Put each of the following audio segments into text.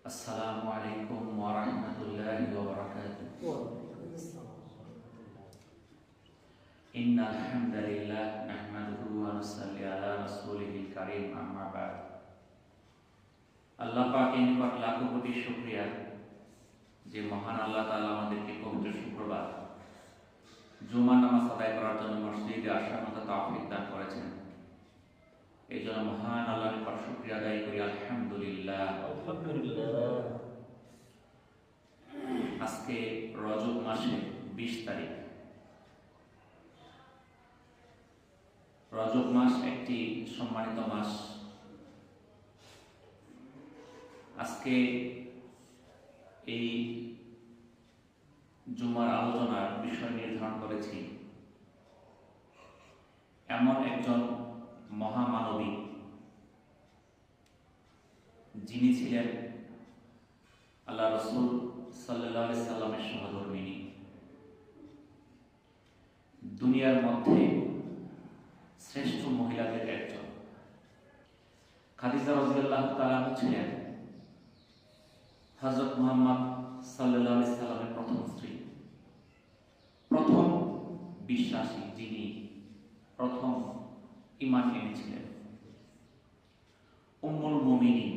السلام عليكم ورحمة الله وبركاته. إن الحمد لله نحمده ونصلي على رسوله الكريم أما بعد. আল্লাহ পাকের নিকট লাখো কোটি শুকরিয়া যে মহান আল্লাহ তাআলা আমাদেরকে পবিত্র শুক্রবার জুমা নামাজ আদায় করার জন্য মসজিদে আসার মতো তৌফিক দান করেছেন। এই জন্য মহান আল্লাহর নিকট শুকরিয়া আদায় করি আলহামদুলিল্লাহ। আজকে রজব মাসের 20 তারিখ। রজব মাস একটি সম্মানিত মাস। আজকে এই জুমার আলোচনার বিষয় নির্ধারণ করেছি এমন একজন মহামানবী যিনি ছিলেন আল্লাহ রাসূল সাল্লাল্লাহু আলাইহি সাল্লামের সহধর্মিণী। দুনিয়ার মধ্যে শ্রেষ্ঠ মহিলাদের একজন খাদিজা রাদিয়াল্লাহু তাআলা ছিলেন হযরত মুহাম্মদ সাল্লাল্লাহু আলাইহি সাল্লামের প্রথম স্ত্রী, প্রথম বিশ্বাসী, যিনি প্রথম ঈমান এনেছিলেন। উম্মুল মুমিনিন,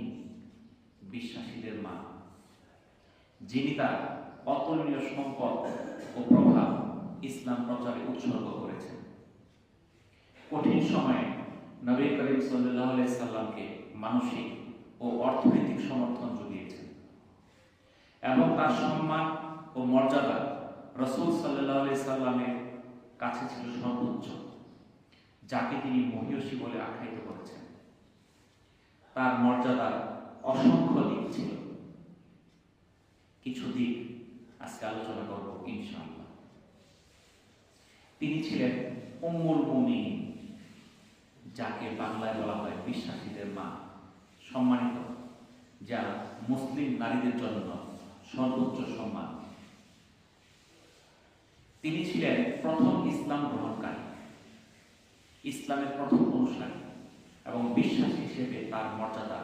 বিশ্বাসীদের মা, যিনি তার অতুলনীয় সম্পদ ও প্রভাব ইসলাম প্রচারে উৎসর্গ করেছেন। কঠিন সময়ে নবী করিম সাল্লাল্লাহু আলাইহি সাল্লামকে মানসিক ও অর্থনৈতিক সমর্থন জুগিয়েছেন এবং তার সম্মান ও মর্যাদা রাসূল সাল্লাল্লাহু আলাইহি সাল্লামের কাছে ছিল সর্বোচ্চ, যাকে তিনি মহিয়সী বলে আখ্যায়িত করেছেন। তার মর্যাদার অসংখ্য দিক ছিল, কিছু দিক আজকে আলোচনা করব ইনশাআল্লাহ। তিনি ছিলেন উম্মুল মুমিনিন, যাকে বাংলায় বলা হয় বিশ্বাসীদের মা, সম্মানিত, যা মুসলিম নারীদের জন্য সর্বোচ্চ সম্মান। তিনি ছিলেন প্রথম ইসলাম গ্রহণকারী, ইসলামের প্রথম অনুসারী এবং বিশ্বাসী হিসেবে তার মর্যাদা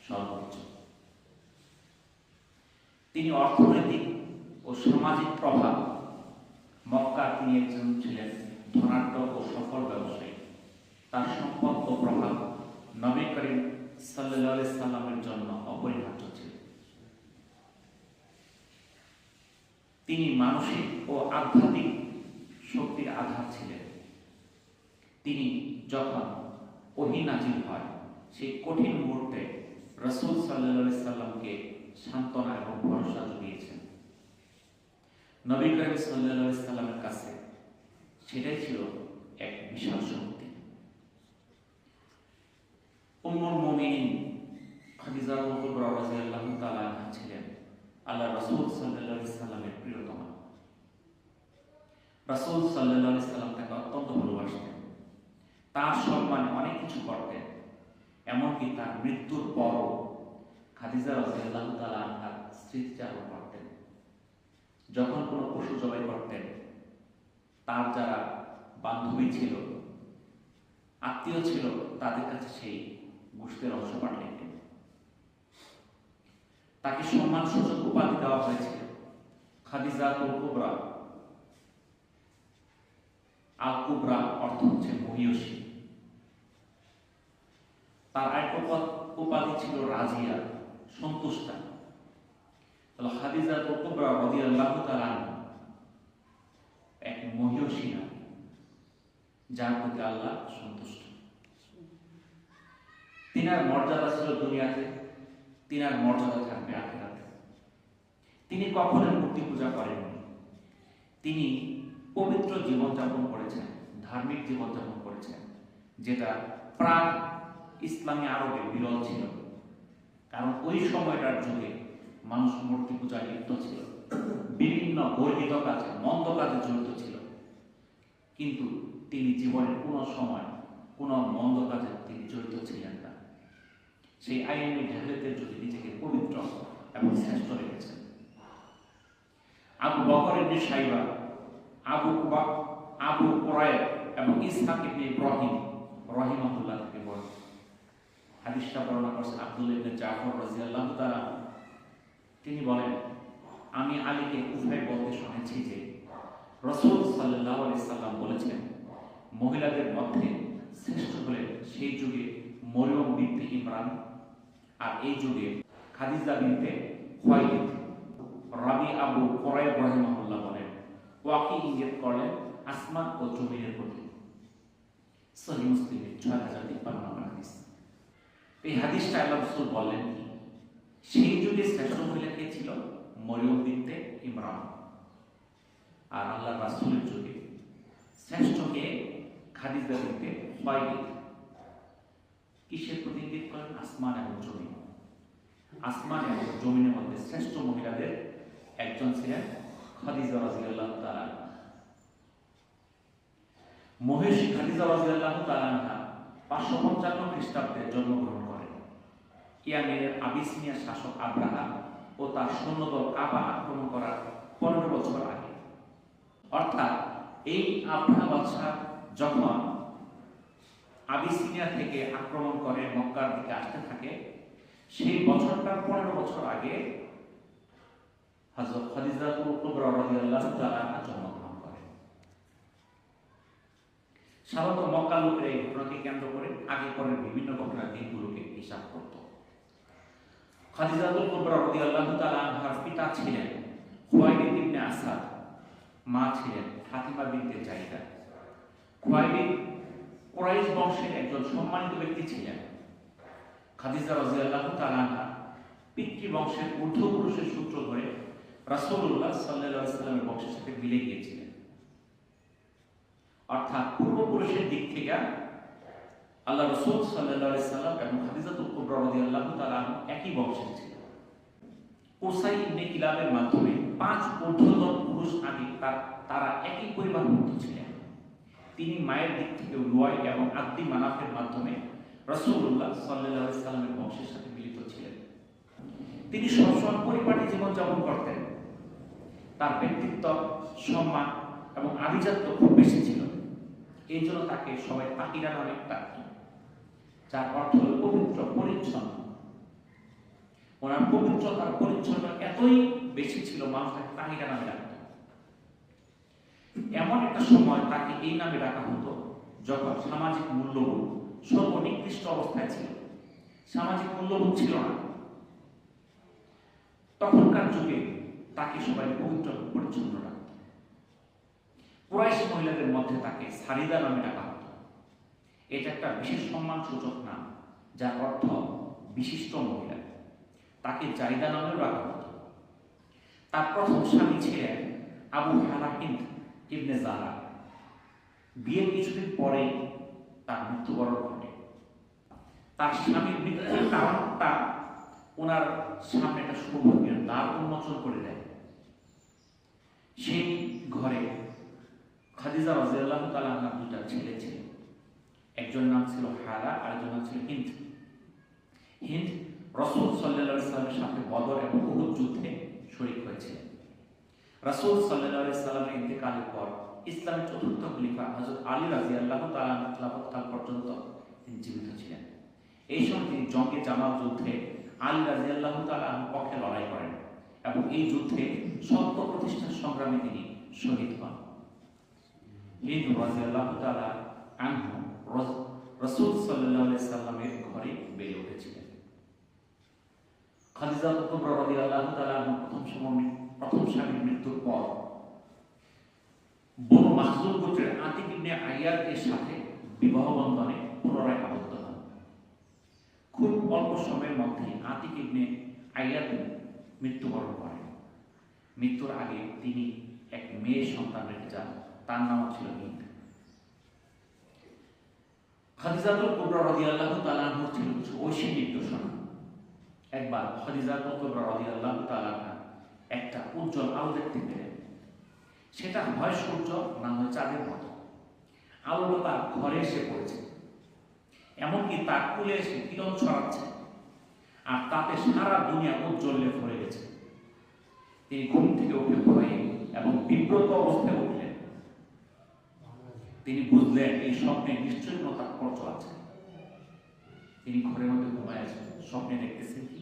সর্বোচ্চ। তিনি অর্থনৈতিক ও সামাজিক প্রভাব, মক্কা তিনি একজন ছিলেন ধনাঢ্য ও সফল ব্যবসায়ী। তার সম্পদ ও প্রভাব নবী করিম সাল্লাল্লাহু আলাইহি সাল্লামের জন্য অপরিহার্য ছিল। তিনি মানসিক ও আধ্যাত্মিক শক্তির আধার ছিলেন। তিনি যখন ওহী নাযিল হয় সেই কঠিন মুহূর্তে রাসূল সাল্লাল্লাহু আলাইহি সাল্লামকে সান্ত্বনা এবং ভরসা জুগিয়েছেন। নবী করিম সাল্লাল্লাহু আলাইহি সাল্লামের কাছে সেটাই ছিল এক বিশাল শক্তি। উম্মুল মুমিনিন খাদিজা কুবরা রাদিয়াল্লাহু তাআলা আনহা ছিলেন আল্লাহ রাসূল সাল্লাল্লাহু আলাইহি সাল্লামের প্রিয়তমা। রাসূল সাল্লাল্লাহু আলাইহি সাল্লাম তাকে অত্যন্ত ভালোবাসতেন, তার সম্মানে অনেক কিছু করতেন। এমনকি তার মৃত্যুর পরও খাদিজা রাদিয়াল্লাহু তাআলা আনহার স্মৃতিচারণ করতেন। যখন কোনো পশু জবাই করতেন, তার যারা বান্ধবী ছিল, আত্মীয় ছিল, তাদের কাছে সেই গোশতের অংশ পাঠাতেন। তাকে সম্মানসূচক উপাধি দেওয়া হয়েছিল খাদিজা কুবরা। আল কুবরা অর্থ হচ্ছে মহিয়সী। তার আরেকটা উপাধি ছিল রাজিয়া, সন্তুষ্টা। তাহলে খাদিজা কুবরা রাদিয়াল্লাহু তাআলা এক মহিয়সী নারী, যার প্রতি আল্লাহ সন্তুষ্ট। তিনার মর্যাদা ছিল দুনিয়াতে, তিনার মর্যাদা থাকবে আখিরাতে। তিনি কখনোই মূর্তি পূজা করেননি। তিনি পবিত্র জীবনযাপন করেছেন, ধার্মিক জীবনযাপন করেছেন, যেটা প্রাক ইসলামী আরবে বিরল ছিল। কারণ ওই সময়টার যুগে মানুষ মূর্তি পূজায় লিপ্ত ছিল, বিভিন্ন গর্হিত কাজে, মন্দ কাজে জড়িত ছিল। কিন্তু তিনি জীবনের কোনো সময় কোনো মন্দ কাজে তিনি জড়িত ছিলেন না। সেই আইনি জাহেলিয়াতের যুগে নিজেকে পবিত্র এবং শ্রেষ্ঠ রেখেছেন। আবু বকর ইবনে শাইবা, আবু কুরাইব এবং ইসহাক ইবনে ইব্রাহিম রাহিমাহুল্লাহ থেকে বর্ণিত। হাদিসটা বর্ণনা করেছেন আব্দুল্লাহ ইবনে জাফর রাদিয়াল্লাহু তাআলা। শুনেছি যে রাসূল সাল্লাল্লাহু আলাইহি সাল্লাম বলেছেন, মহিলাদের মধ্যে শ্রেষ্ঠ হলেন সেই যুগে মরিয়ম বিনতে ইমরান, আর এই যুগে খাদিজা বিনতে খুয়াইলিদ। রাবি আবু কুরাইব রাহিমাহুল্লাহ বলেন, ওয়াকি ইঙ্গিত করলেন আসমান ও জমিনের প্রতি। সহিহ মুসলিমের 6053 নম্বর হাদিস। এই হাদিসটা আল্লাহ রাসূল বললেন কি, সেই যুগে শ্রেষ্ঠ মহিলা কে ছিল? মরিয়ম বিনতে ইমরান। আর আল্লাহ রাসূলের যুগে শ্রেষ্ঠ কে? খাদিজা বিনতে খুয়াইলিদ। কিসের প্রতি ইঙ্গিত করেন? আসমান এবং জমিন। আসমান এবং জমিনের মধ্যে শ্রেষ্ঠ মহিলাদের একজন ছিলেন খাদিজা রাদিয়াল্লাহু তাআলা। মহেশী খাদিজা রাদিয়াল্লাহু তাআলা 555 খ্রিস্টাব্দে জন্মগ্রহণ করেন। ইয়ামেনের আবিসিনিয়া শাসক আব্রাহা ও তার সৈন্যদল কাবা আক্রমণ করার 15 বছর আগে। অর্থাৎ এই আব্রাহা বাদশাহ যখন আবিসিনিয়া থেকে আক্রমণ করে মক্কার দিকে আসতে থাকে, সেই বছরটার 15 বছর আগে হযরত খাদিজাতুল কুবরা রাদিয়াল্লাহু তাআলা জন্মগ্রহণ করেন। সাধারণত মক্কার লোকেরা এই ঘটনাকে কেন্দ্র করে আগে পরের বিভিন্ন ঘটনার দিনগুলোকে হিসাব করত। খাদিজাতুল কুবরা রাদিয়াল্লাহু তাআলা আনহার পিতা ছিলেন খুয়াইলিদ ইবনে আসাদ, মা ছিলেন ফাতিমা বিনতে জাইদা। খুয়াইলিদ কুরাইশ বংশের একজন সম্মানিত ব্যক্তি ছিলেন। খাদিজা রাদিয়াল্লাহু তাআলা আনহা পিতৃবংশের ঊর্ধ্বপুরুষের সূত্র ধরে রাসূলুল্লাহ সাল্লাল্লাহু আলাইহি ওয়াসাল্লামের বংশের সাথে মিলে গিয়েছিলেন। অর্থাৎ পূর্বপুরুষের দিক থেকে আল্লাহ রাসূল সাল্লাল্লাহু আলাইহি ওয়াসাল্লাম এবং খাদিজাতুল কুবরা রাদিয়াল্লাহু তাআলা একই বংশের ছিলেন। কুসাই ইবনে কিলাবের মাধ্যমে 5 ঊর্ধ্বতন পুরুষ আদি তারা একই পরিবারভুক্ত ছিলেন। তিনি মায়ের দিক থেকে লুয়াই এবং আব্দি মানাফের মাধ্যমে রাসূলুল্লাহ সাল্লাল্লাহু আলাইহি ওয়াসাল্লামের বংশের সাথে মিলিত ছিলেন। তিনি সবসময় পরিপাটি জীবনযাপন করতেন। তার ব্যক্তিত্ব, সম্মান এবং আভিজাত্য খুব বেশি ছিল। এই জন্য তাকে সবাই তাহিরা নামে ডাকত, যার অর্থ হল পবিত্র, পরিচ্ছন্ন। ওনার পবিত্রতার পরিচ্ছন্ন এতই বেশি ছিল, মানুষ তাকে তাহিরা নামে ডাকত। এমন একটা সময় তাকে এই নামে ডাকা হতো যখন সামাজিক মূল্যবোধ সর্বনিকৃষ্ট অবস্থায় ছিল, সামাজিক মূল্যবোধ ছিল না। তখনকার যুগে তাকে সবাই পবিত্র, পরিচ্ছন্ন রাখত। কুরাইশ মহিলাদের মধ্যে তাকে সারিদা নামে ডাকা হতো। এটা একটা বিশেষ সম্মান সূচক নাম, যার অর্থ বিশিষ্ট মহিলা। তাকে জাইদা নামেও ডাকা হতো। তার প্রথম স্বামী ছিলেন আবু হালা হিন্দ ইবনে জারা। বিয়ের কিছুদিন পরে তার মৃত্যুবরণ ঘটে। তার স্বামীর মৃত্যুর কারণটা ওনার সামনে একটা সৌভাগ্যের দ্বার উন্মোচন করে দেয়। সেই ঘরে খাদিজা রাদিয়াল্লাহু তাআলা আনহার 2টা ছেলে ছিল। একজন নাম ছিল হারা, আরেকজন নাম ছিল হিন্দ। হিন্দ রাসূল সাল্লাল্লাহু আলাইহি ওয়াসাল্লামের সাথে বদর এবং উহুদ যুদ্ধে শরীক হয়েছিলেন। রাসূল সাল্লাল্লাহু আলাইহি ওয়াসাল্লামের ইন্তেকালের পর ইসলামের চতুর্থ খলিফা হযরত আলী রাদিয়াল্লাহু তাআলা খিলাফতকাল পর্যন্ত তিনি জীবিত ছিলেন। এই সময় তিনি জঙ্গে জামাল যুদ্ধে আলী রাদিয়াল্লাহু তাআলা পক্ষে লড়াই করেন এবং এই যুদ্ধে সত্য প্রতিষ্ঠার সংগ্রামে তিনি শহীদ হন। হিন্দ রাদিয়াল্লাহু তাআলা আনহু রাসূল সাল্লাল্লাহু আলাইহি ওয়াসাল্লামের ঘরে বেড়ে উঠেছিলেন। খাদিজা কুবরা রাদিয়াল্লাহু তাআলা প্রথম স্বামীর মৃত্যুর পর বনু মাখজুম গোত্রের আতিক ইবনে আইয়াদ এর সাথে বিবাহ বন্ধনে পুনরায় আবদ্ধ হন। খুব অল্প সময়ের মধ্যে আতিক ইবনে আইয়াদ মৃত্যুবরণ করেন। মৃত্যুর আগে তিনি এক মেয়ে সন্তান রেখে যান, তার নাম ছিল হিন্দ। খাদিজাতুল কুবরা রাদিয়াল্লাহু তাআলা আনহা ছিল কিছু ঐশী নিদর্শন। একবার খাদিজাতুল কুবরা রাদিয়াল্লাহু তাআলা একটা উজ্জ্বল আলো দেখতে পেলেন। সেটা হয় সূর্য, না হয় চাঁদের মতো। আলোটা তার ঘরে এসে পড়েছে, এমনকি তার কুলে এসে কিরণ ছড়াচ্ছে, আর তাতে সারা দুনিয়া উজ্জ্বলে ভরে গেছে। তিনি ঘুম থেকে উঠে ভয়ে এবং বিব্রত অবস্থায় উঠলেন। তিনি বুঝলেন এই স্বপ্নে নিশ্চয়ই কোনো তাৎপর্য আছে। তিনি ঘরের মধ্যে ঘুমায় আছেন, স্বপ্নে দেখতেছেন কি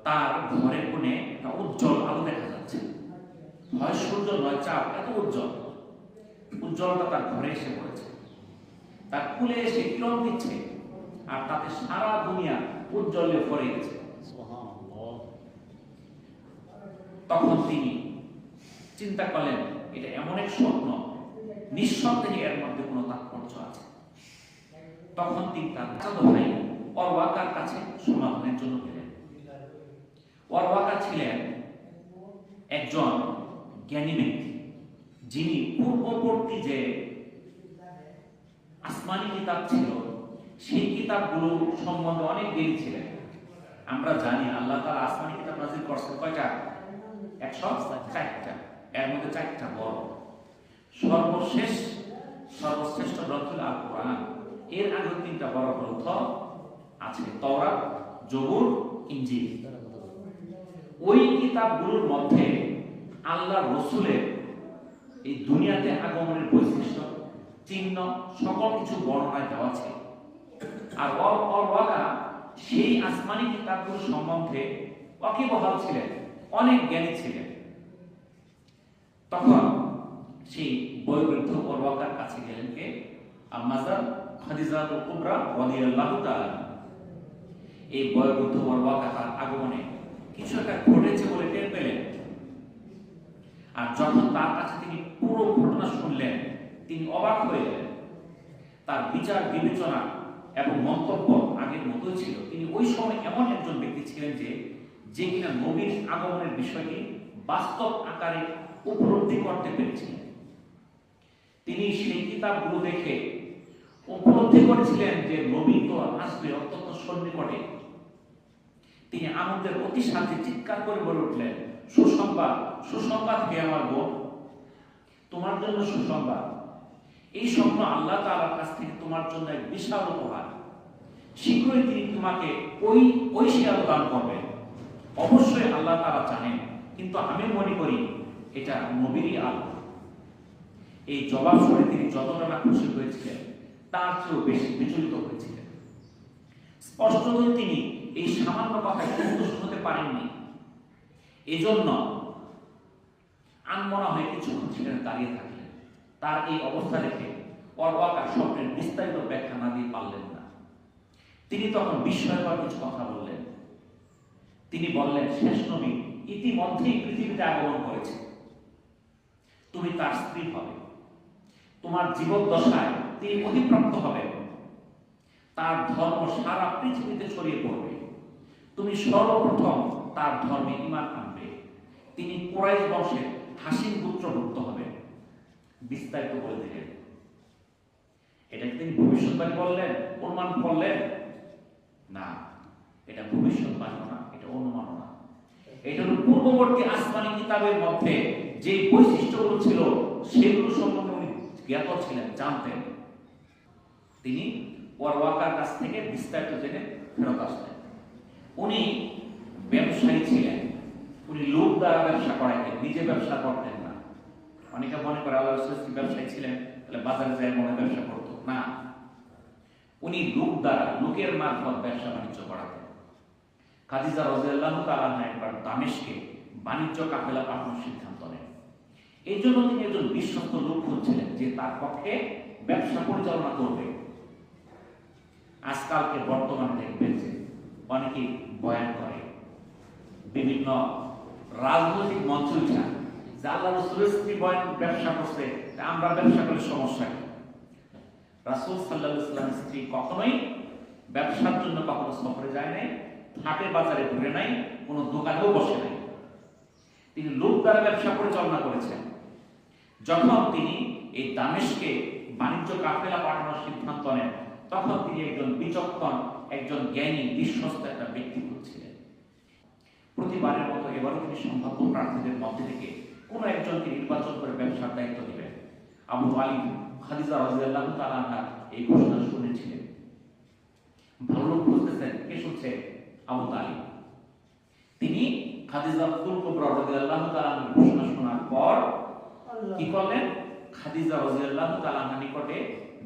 তার ঘরের কোণে একটা উজ্জ্বল আলো দেখা যাচ্ছে। হয় সূর্য নয় চাঁদ, এত উজ্জ্বল, উজ্জ্বলতা তার ঘরে এসে পড়েছে, তার কুলে এসে কিরণ দিচ্ছে, আর তাতে সারা দুনিয়া উজ্জ্বলে ভরে গেছে। তখন তিনি চিন্তা করলেন, এটা এমন এক স্বপ্ন, নিঃসন্দেহে এর মধ্যে কোনো তাৎপর্য আছে। তখন তিনি তার চাচা ভাই অরওয়াকার কাছে সমাধানের জন্য গেলেন। অরওয়াকা ছিলেন একজন জ্ঞানী ব্যক্তি, যিনি পূর্ববর্তী যে আসমানি কিতাব ছিল সেই কিতাবগুলো সম্বন্ধে অনেক জ্ঞানী ছিলেন। আমরা জানি আল্লাহ তাআলা আসমানি কিতাব নাযিল করছেন কয়টা? 104টা। এর মধ্যে 4টা বড়। সর্বশ্রেষ্ঠ গ্রন্থ আল কোরআন। এর আগে 3টা বড় গ্রন্থ আছে, তাওরাত, জবুর, ইনজিল। ওই কিতাবগুলোর মধ্যে আল্লাহর রাসূলের এই দুনিয়াতে আগমনের বৈশিষ্ট্য, চিহ্ন, সকল কিছু বর্ণনায় দেওয়া ছিল। আর অরওয়াকা সেই আসমানি কিতাবগুলো সম্বন্ধে ওয়াকিবহাল ছিলেন, অনেক জ্ঞানী ছিলেন। তখন সেই বয়োবৃদ্ধ অরওয়াকার কাছে গেলেন কে? আম্মাজান খাদিজাতুল কুবরা রাদিয়াল্লাহু তাআলা। এই বয়োবৃদ্ধ অরওয়াকা তার আগমনে কিছু একটা ঘটেছে বলে টের পেলেন। আর যখন তার কাছে তিনি পুরো ঘটনা শুনলেন, তিনি অবাক হয়ে গেলেন। তার বিচার বিবেচনা এবং মন্তব্য আগের মতোই ছিল। তিনি ওই সময় এমন একজন ব্যক্তি ছিলেন যে কিনা নবীর আগমনের বিষয়টি বাস্তব আকারে উপলব্ধি করতে পেরেছিলেন। তিনি সেই কিতাবগুলো দেখে উপলব্ধি করেছিলেন যে নবী তো আসবে অত্যন্ত সন্নিকটে। তিনি আনন্দের অতি সাথে চিৎকার করে বলে উঠলেন, সুসংবাদ, সুসংবাদ হে আমার বোন, তোমার জন্য সুসংবাদ। এই স্বপ্ন আল্লাহ তাআলার কাছ থেকে তোমার জন্য এক বিশাল উপহার। শীঘ্রই তিনি তোমাকে ওই শিয়াল দান করবেন। অবশ্যই আল্লাহ তাআলা জানেন, কিন্তু আমি মনে করি এটা নবীরই আলো। এই জবাব শুনে তিনি যতটা না খুশি হয়েছিলেন, তার চেয়েও বেশি বিচলিত হয়েছিলেন। স্পষ্টতই তিনি এই সামান্য কথায় সন্তুষ্ট হতে পারেননি। এজন্য আনমনা হয়ে কিছুক্ষণ সেখানে দাঁড়িয়ে থাকলেন। তার এই অবস্থা দেখে অরওয়াকা স্বপ্নের বিস্তারিত ব্যাখ্যা না দিয়ে পারলেন না। তিনি তখন বিস্ময়কর কিছু কথা বললেন। তিনি বললেন, শেষ নবী ইতিমধ্যেই পৃথিবীতে আগমন করেছে। তুমি তার স্ত্রী হবে। তোমার জীবদ্দশায় তিনি অধিপ্রাপ্ত হবেন। তার ধর্ম সারা পৃথিবীতে ছড়িয়ে পড়বে। তুমি সর্বপ্রথম তার ধর্মে ঈমান আনবে। তিনি কুরাইশ বংশের হাসিন পুত্রভুক্ত হবেন। বিস্তারিত বলে দিলেন। এটা তিনি ভবিষ্যৎবাণী বললেন, অনুমান করলেন না। এটা ভবিষ্যৎবাণী না, এটা অনুমান না। এটা হল পূর্ববর্তী আসমানি কিতাবের মধ্যে যে বৈশিষ্ট্যগুলো ছিল সেগুলো সম্বন্ধে উনি জ্ঞাত ছিলেন, জানতেন। তিনি অরওয়াকার কাছ থেকে বিস্তারিত জেনে ফেরত আসলেন। উনি ব্যবসায়ী ছিলেন। উনি লোক দ্বারা ব্যবসা করাইতেন, নিজে ব্যবসা করতেন না। অনেকে মনে করে আল্লাহ রাসূল ব্যবসায়ী ছিলেন, তাহলে বাজারে যায় মনে ব্যবসা করতো না। উনি লোক দ্বারা, লোকের মারফত ব্যবসা বাণিজ্য করাতেন। খাদিজা রাদিয়াল্লাহু তাআলা একবার দামেস্কে বাণিজ্য কাফেলা পাঠানোর সিদ্ধান্ত নেন। এই জন্য তিনি একজন বিশ্বস্ত লোক খুঁজছিলেন যে তার পক্ষে ব্যবসা পরিচালনা করবে। আজকালকে বর্তমানে দেখবেন যে অনেকেই বয়ান করে, বিভিন্ন রাজনৈতিক মঞ্চ উঠা যে আল্লাহ রাসূলের স্ত্রী ব্যবসা করছে, আমরা ব্যবসা করলে সমস্যা কি? রাসূল সাল্লাল্লাহু আলাইহি ওয়াসাল্লামের স্ত্রী কখনোই ব্যবসার জন্য কখনো সফরে যায় নাই, হাটে বাজারে ঘুরে নাই, কোনো দোকানেও বসে নাই। তিনি লোক দ্বারা ব্যবসা পরিচালনা করেছেন। যখন তিনি এই দামেস্কে বাণিজ্য কাফেলা পাঠানোর সিদ্ধান্ত নেন, তখন তিনি একজন বিচক্ষণ, একজন জ্ঞানী, বিশ্বস্ত একটা ব্যক্তি ছিলেন। প্রতিবারের মতো এবারও তিনি সম্ভাব্য প্রার্থীদের মধ্যে থেকে কোন একজনকে নির্বাচন করে ব্যবসার দায়িত্ব দিবেন। আবু তালিব খাদিজা রাদিয়াল্লাহু তাআলা আনহা এই ঘোষণা শুনেছিলেন। ভালো লোক বুঝতেছেন, কে শুনছে? আবু তালিব। তিনি খাদিজা কুবরা রাদিয়াল্লাহু তাআলা আনহার ঘোষণা শোনার পর কি করলেন? খাদিজা রাদিয়াল্লাহু তাআলা আনহার নিকটে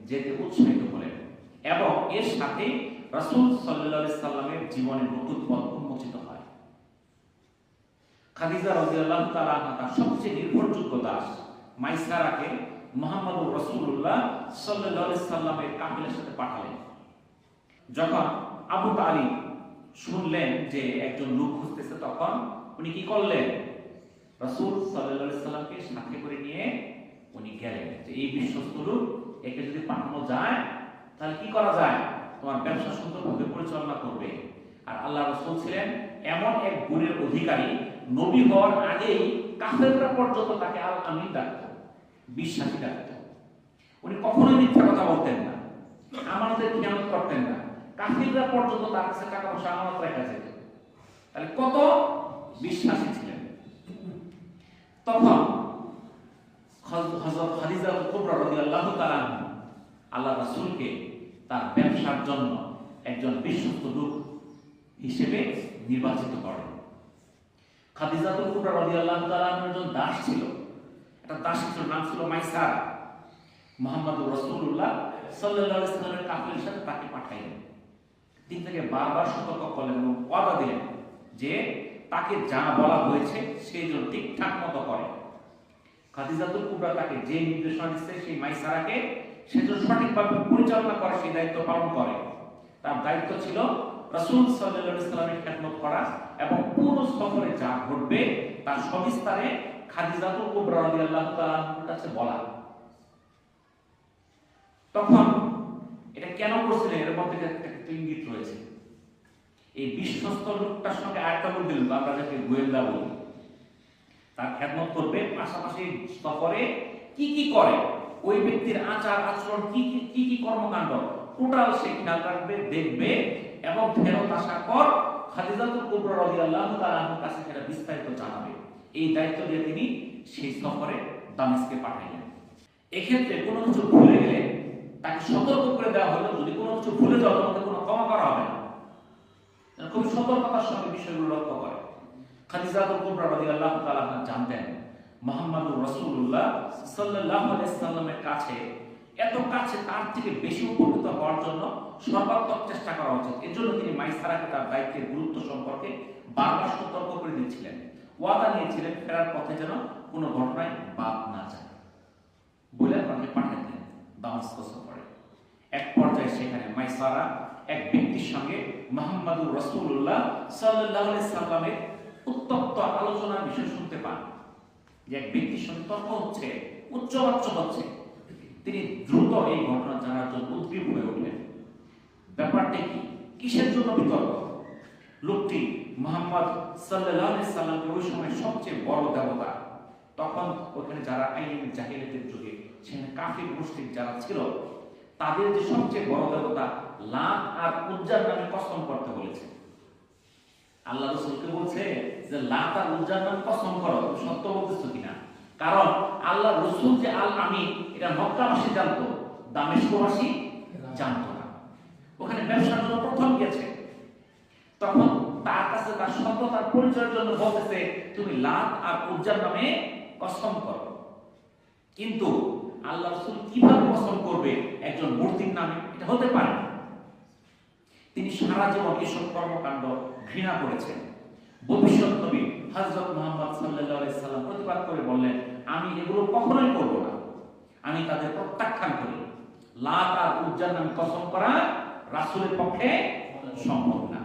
যেতে উৎসাহিত হলেন এবং এর সাথে রাসূল সাল্লাল্লাহু আলাইহি সাল্লামের জীবনের নতুন পথ উন্মোচিত হয়। খাদিজা রাদিয়াল্লাহু তাআলা আনহা তার সবচেয়ে নির্ভরযোগ্য দাস মাইসারাকে মুহাম্মদুর রাসূলুল্লাহ সাল্লাল্লাহু আলাইহি সাল্লামের কাফেলার সাথে পাঠালেন। যখন আবু তালিব শুনলেন যে একজন লোক খুঁজতেছে, তখন উনি কি করলেন? রাসূল সাল্লাল্লাহু আলাইহি সাল্লামকে সাথে করে নিয়ে উনি গেলেন যে এই বিশ্বস্ত লোক, একে যদি পাঠানো যায় তাহলে কি করা যায়, তোমার ব্যবসা সুন্দরভাবে পরিচালনা করবে। আর আল্লাহ রাসূল ছিলেন এমন এক গুণের অধিকারী, নবী হওয়ার আগেই কাফেররা পর্যন্ত তাকে আল আমিন ডাকত, বিশ্বাসী ডাকত। উনি কখনোই মিথ্যা কথা বলতেন না, আমানতের খেয়ানত করতেন না, কাফেররা পর্যন্ত তার কাছে টাকা পয়সা আমানত রেখে যেত। তাহলে কত বিশ্বাসী ছিলেন। তখন হযরত খাদিজা কুবরা রাদিয়াল্লাহু তাআলা আল্লাহ রাসূলকে তার ব্যবসার জন্য একজন বিশ্বস্ত লোক হিসেবে নির্বাচিত করেন। খাদিজা কুবরা রাদিয়াল্লাহু তাআলা একজন দাস ছিল, একটা দাসী ছিল, নাম ছিল মাইসারা। মুহাম্মদুর রাসূলুল্লাহ সাল্লাল্লাহু আলাইহি সাল্লামের কাফেলার সাথে তাকে পাঠাইলেন। তিনি তাকে বারবার সতর্ক করলেন এবং ওয়াদা দিলেন যে তাকে যা বলা হয়েছে সেই জন্য ঠিকঠাক মতো করে। খাদিজাতুল কুবরা তাকে যে নির্দেশনা দিচ্ছে সেই মাইসারাকে সেজন্য সঠিকভাবে পরিচালনা করে, সেই দায়িত্ব পালন করে। তার দায়িত্ব ছিল রাসূল সাল্লাল্লাহু আলাইহি সাল্লামের খেদমত করা এবং পুরো সফরে যা ঘটবে তার সবিস্তারে খাদিজাতুল কুবরা রাদিয়াল্লাহু তাআলার কাছে বলা। তখন এটা কেন করছিলেন এর মধ্যে একটা ইঙ্গিত রয়েছে। এই বিশ্বস্ত লোকটার সঙ্গে আরেকটা লোক দিলেন, আমরা যাকে গোয়েন্দা বলি, তার খেদমত করবে, পাশাপাশি সফরে কি কি করে, ওই ব্যক্তির আচার আচরণ কি কি কর্মকাণ্ড টোটাল সে খেয়াল রাখবে, দেখবে এবং ফেরত আসার পর খাদিজাতুল কুবরা রাদিয়াল্লাহু তাআলার কাছে সেটা বিস্তারিত জানাবে। এই দায়িত্ব দিয়ে তিনি সেই সফরে দামেস্কে পাঠাইলেন। এক্ষেত্রে কোনো কিছু ভুলে গেলে তাকে সতর্ক করে দেওয়া হলো, যদি কোনো কিছু ভুলে যাও তোমাকে কোনো ক্ষমা করা হবে না। খুব সতর্কতার সঙ্গে বিষয়গুলো লক্ষ্য করে। খাদিজাতুল কুবরা রাদিয়াল্লাহু তাআলা জানতেন মুহাম্মদুর রাসূলুল্লাহ সাল্লাল্লাহু আলাইহি সাল্লামের কাছে, এত কাছে, তার থেকে বেশি উপকৃত হওয়ার জন্য সর্বাত্মক চেষ্টা করা উচিত। এজন্য তিনি মাইসারাকে তার দায়িত্বের গুরুত্ব সম্পর্কে বারবার সতর্ক করে দিচ্ছিলেন। ওয়াদা নিয়েছিলেন ফেরার পথে যেন কোনো ঘটনায় বাদ না যায় বলে তাকে পাঠাতেন দামেস্ক সফরে। এক পর্যায়ে সেখানে মাইসারা এক ব্যক্তির সঙ্গে মুহাম্মদুর রাসূলুল্লাহ সাল্লাল্লাহু আলাইহি সাল্লামের উত্তপ্ত আলোচনার বিষয় শুনতে পান যে এক ব্যক্তির সঙ্গে তর্ক হচ্ছে, উচ্চবাচ্য হচ্ছে। তিনি দ্রুত এই ঘটনা জানার জন্য উদ্গ্রীব হয়ে উঠলেন। ব্যাপারটা কি, কিসের জন্য বিতর্ক? লোকটি মুহাম্মদ সাল্লাল্লাহু আলাইহি সাল্লামকে ওই সময় সবচেয়ে বড় দেবতা। তখন ওখানে যারা আইয়ুব জাহিলিয়াতের যুগে সেখানে কাফির মুশরিক যারা ছিল, তাদের যে সবচেয়ে বড় দেবতা লাত আর উজ্জার নামে কসম করতে বলেছে। আল্লাহ রাসূলকে বলছে যে লাত আর উজ্জার নামে কসম করো, সত্য বলতেছো কিনা? কারণ আল্লাহ রাসূল যে আল আমিন এটা মক্কাবাসী জানতো, দামেস্কবাসী জানতো না। ওখানে ব্যবসার জন্য প্রথম গেছে, তখন তার কাছে তার সত্যতার পরিচয়ের জন্য বলতেছে তুমি লাত আর উজ্জার নামে কসম করো। কিন্তু আল্লাহ রাসূল কিভাবে কসম করবে একজন মূর্তির নামে? এটা হতে পারে না। তিনি সারা জীবন এসব কর্মকাণ্ড ঘৃণা করেছেন। ভবিষ্যৎ নবী হযরত মুহাম্মদ সাল্লাল্লাহু আলাইহি সাল্লাম প্রতিবাদ করে বললেন, আমি এগুলো কখনোই করব না, আমি তাদের প্রত্যাখ্যান করি। লাত আর উজ্জার নামে কসম করা রাসূলের পক্ষে সম্ভব না।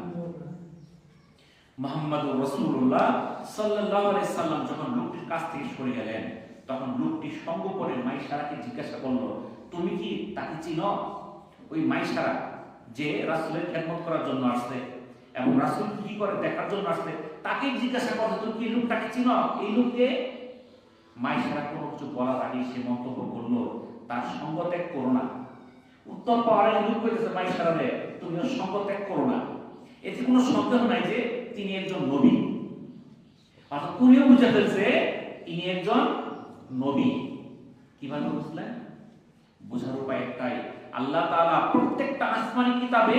মুহাম্মদুর রাসূলুল্লাহ সাল্লাল্লাহু আলাইহি সাল্লাম যখন লোকটির কাছ থেকে সরে গেলেন, তখন লোকটি সঙ্গ করে মাইসারাকে জিজ্ঞাসা করলো, তুমি কি তাকে চিনো? ওই মাইসারা যে রাসূলের খেদমত করার জন্য আসছে এবং রাসূল কি করে দেখার জন্য আসছে, তাকে জিজ্ঞাসা করলো, তুমি কি লোকটাকে চিনো? এই লোককে? মাইসারা কোনো কিছু বলার আগে সে মন্তব্য করলো, তার সঙ্গ ত্যাগ করো না। উত্তর পাওয়ার লোক কইতেছে মাইসারা রে, তুমি ওর সঙ্গ ত্যাগ করো না। এতে কোনো সন্দেহ নাই যে তিনি একজন নবী। অর্থাৎ তুমিও বুঝে ফেলছে ইনি একজন নবী। কিভাবে বুঝলেন? বোঝার উপায় একটাই, আল্লাহ তাআলা প্রত্যেকটা আসমানি কিতাবে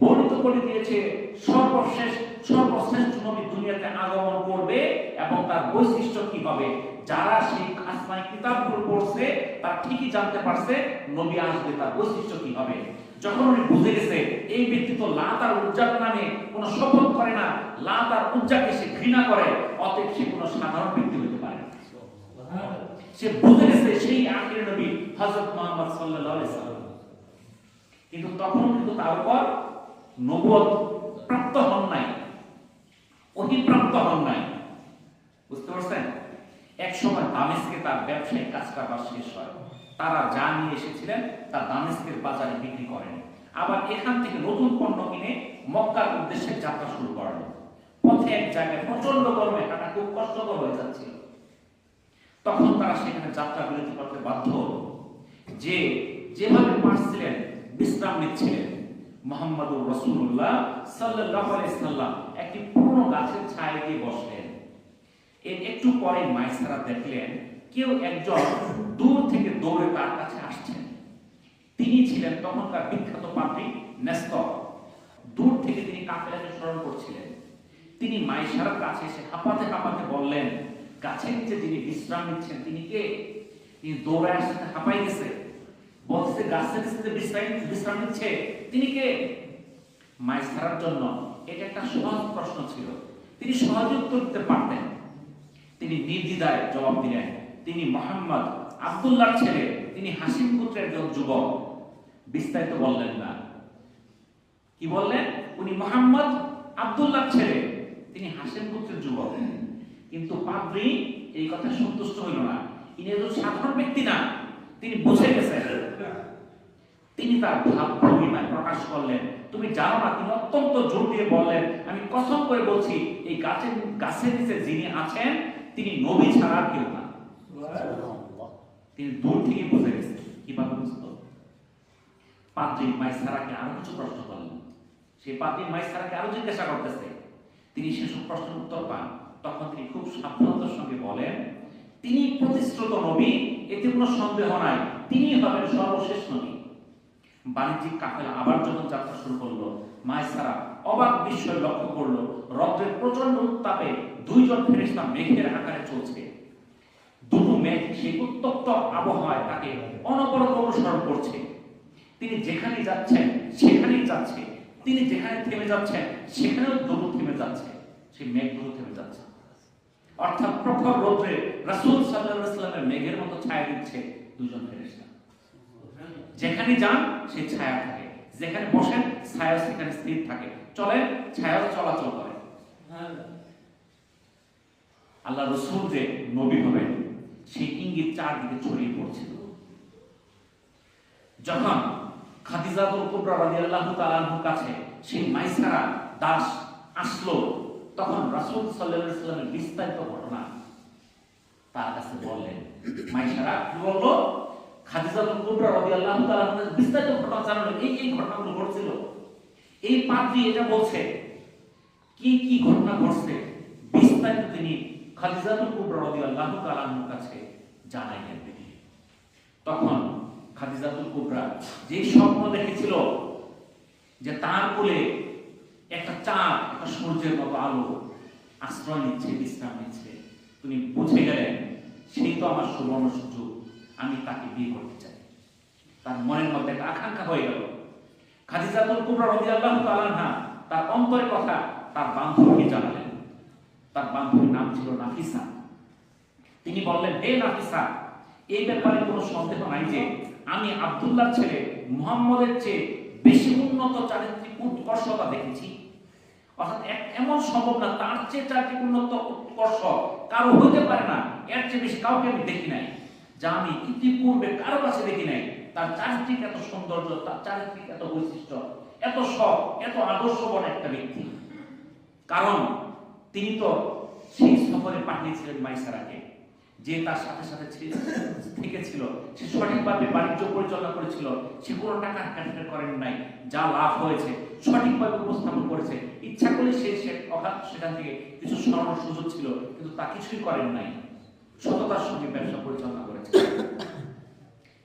বর্ণিত করে দিয়েছে সর্বশ্রেষ্ঠ নবী দুনিয়াতে আগমন করবে এবং তার বৈশিষ্ট্য কি হবে। যারা সেই আসমানি কিতাবগুলো পড়ছে তারা ঠিকই জানতে পারছে নবী আসবে, তার বৈশিষ্ট্য কি হবে। যখন উনি বুঝে গেছে এই ব্যক্তি তো লাত আর উজ্জার নামে কোনো শপথ করে না, লাত আর উজ্জাকে সে ঘৃণা করে, অতএব সে কোনো সাধারণ ব্যক্তি হতে পারে না। সে বুঝে গেছে সেই আখির নবী হযরত মুহাম্মদ সাল্লাল্লাহু আলাইহি সাল্লাম। কিন্তু তখন কিন্তু তার উপর নবুয়ত প্রাপ্ত হন নাই, ওহী প্রাপ্ত হন নাই। বুঝতে পারছেন? এক সময় দামেস্কে তার ব্যবসায়িক কাজ কারবার শেষ হয়, তারা যা নিয়ে এসেছিলেন তা দামেস্কের বাজারে বিক্রি করেন, আবার এখান থেকে নতুন পণ্য কিনে মক্কার উদ্দেশ্যে যাত্রা শুরু করেন। পথে এক জায়গায় প্রচন্ড গরমে হাঁটা খুব কষ্টকর হয়ে যাচ্ছিল। তখন তারা সেখানে যাত্রা বিরতি করতে বাধ্য হল। যে যেভাবে পারছিলেন বিশ্রাম নিচ্ছিলেন। মুহাম্মদুর রাসূলুল্লাহ সাল্লাল্লাহু আলাইহি সাল্লাম একটি পুরনো গাছের ছায়ায় গিয়ে বসলেন। এর একটু পরে মাইসারা দেখলেন কেউ একজন দূর থেকে দৌড়ে তার কাছে আসছেন। তিনি ছিলেন তখনকার বিখ্যাত পাদ্রী নেস্তর। দূর থেকে তিনি কাফেলাকে স্মরণ করছিলেন। তিনি মাইসারার কাছে এসে হাঁপাতে হাঁপাতে বললেন, গাছের নিচে যিনি বিশ্রাম নিচ্ছেন তিনি কে? তিনি দৌড়ে আসতে হাঁপাই গেছে, বলছে গাছের নিচে বিশ্রাম নিচ্ছে তিনি কে? মাইসারার জন্য এটা একটা সহজ প্রশ্ন ছিল, তিনি সহজে উত্তর দিতে পারতেন। তিনি নির্দ্বিধায় জবাব দিলেন, তিনি মুহাম্মদ আব্দুল্লাহর ছেলে, তিনি হাসিম পুত্রের একজন যুবক। বিস্তারিত বললেন না। কি বললেন? উনি মুহাম্মদ আব্দুল্লাহর ছেলে, তিনি হাসিম পুত্রের যুবক। কিন্তু পাদ্রী এই কথা সন্তুষ্ট হইল না। ইনি একজন সাধারণ ব্যক্তি না, তিনি বুঝে গেছেন। তিনি তার ভাব ভঙ্গিমায় প্রকাশ করলেন, তুমি জানো না? তিনি অত্যন্ত জোর দিয়ে বললেন, আমি কসম করে বলছি এই গাছের নিচে যিনি আছেন তিনি নবী ছাড়া আর কেউ না। তিনি দূর থেকে বুঝে গেছেন। কিভাবে বুঝতো? পাদ্রী মাইসারাকে আরো কিছু প্রশ্ন করলেন। সেই পাদ্রী মাইসারাকে আরো জিজ্ঞাসা করতেছে। তিনি সেসব প্রশ্নের উত্তর পান। তখন তিনি খুব সাবধানতার সঙ্গে বলেন, তিনি প্রতিশ্রুত নবী, এতে কোনো সন্দেহ নাই, তিনি হবেন সর্বশেষ নবী। বাণিজ্যিক কাফেলা আবার যখন যাত্রা শুরু করলো, মাইসারা অবাক বিস্ময় লক্ষ্য করলো, রৌদ্রের প্রচন্ড উত্তাপে দুইজন ফেরেশতা মেঘের আকারে চলছে। দুটো মেঘ সেই উত্তপ্ত আবহাওয়ায় তাকে অনবরত অনুসরণ করছে। তিনি যেখানে যাচ্ছেন সেখানেই যাচ্ছে, তিনি যেখানে থেমে যাচ্ছেন সেখানেও দুটো থেমে যাচ্ছে, সেই মেঘ দুটো থেমে যাচ্ছে। অর্থাৎ প্রখর রৌদ্রে রাসূল সাল্লাল্লাহু আলাইহি ওয়াসাল্লামের মেঘের মতো ছায়া দিচ্ছে দুজন ফেরেশতা। যেখানে যান সেই ছায়া থাকে, যেখানে বসেন ছায়া সেখানে স্থির থাকে, চলেন ছায়া চলাচল করে। আল্লাহ রাসূল যে নবী হবেন সেই ইঙ্গিত চারদিকে ছড়িয়ে পড়ছিল। যখন খাদিজাতুল কুবরা রাদিয়াল্লাহু তাআলা আনহার কাছে সেই মাইসারা দাস আসলো, তখন রাসূল সাল্লাল্লাহু আলাইহি ওয়াসাল্লামের বিস্তারিত ঘটনা তার কাছে বললেন। মাইসারা কি বললো? খাদিজাতুল কুবরা রাদিয়াল্লাহু তাআলা আনহার বিস্তারিত ঘটনা জানালেন, এই ঘটনাগুলো ঘটছিল। এই পাদ্রী এটা বলছে কি কি ঘটনা ঘটছে বিস্তারিত তিনি খাদিজাতুল কুবরা রাদিয়াল্লাহু তাআলা আনহার কাছে জানাইলেন। তখন খাদিজাতুল কুবরা যে স্বপ্ন দেখেছিল যে তার কোলে একটা চাঁদ, একটা সূর্যের মতো আলো আশ্রয় নিচ্ছে, বিশ্রাম নিচ্ছে, তিনি বুঝে গেলেন সেই তো আমার সুবর্ণ সুযোগ, আমি তাকে বিয়ে করতে চাই। তার মনের মধ্যে একটা আকাঙ্ক্ষা হয়ে গেল। খাদিজাতুল কুবরা রাদিয়াল্লাহু তাআলা আনহা তার অন্তরের কথা তার বান্ধবীকে জানালেন। তার বান্ধবীর নাম ছিল নাফিসা। তিনি বললেন, হে নাফিসা, এই ব্যাপারে কোনো সন্দেহ নাই যে আমি আব্দুল্লাহর ছেলে মুহাম্মদের চেয়ে বেশি উন্নত চারিত্রিক উৎকর্ষতা দেখেছি। অর্থাৎ এমন সম্ভব না, তার চেয়ে চারিত্রিক উন্নত উৎকর্ষ কারো হতে পারে না, এর চেয়ে বেশি কাউকে আমি দেখি নাই, যা আমি ইতিপূর্বে কারো কাছে দেখি নাই। তার চারিত্রিক এত সৌন্দর্য, তার চারিত্রিক এত বৈশিষ্ট্য, এত সৎ, এত আদর্শবান একটা ব্যক্তি। কারণ তিনি তো সেই সফরে পাঠিয়েছিলেন মাইসারাকে, যে তার সাথে সাথে থেকেছিল, সে সঠিকভাবে বাণিজ্য পরিচালনা করেছিল, সে কোনো টাকা কাটতে করেন নাই, যা লাভ হয়েছে সঠিকভাবে উপস্থাপন করেছে। ইচ্ছা করলে সেখান থেকে কিছু সরানোর সুযোগ ছিল, কিন্তু তা কিছুই করেন নাই, সততার সঙ্গে ব্যবসা পরিচালনা করেছে।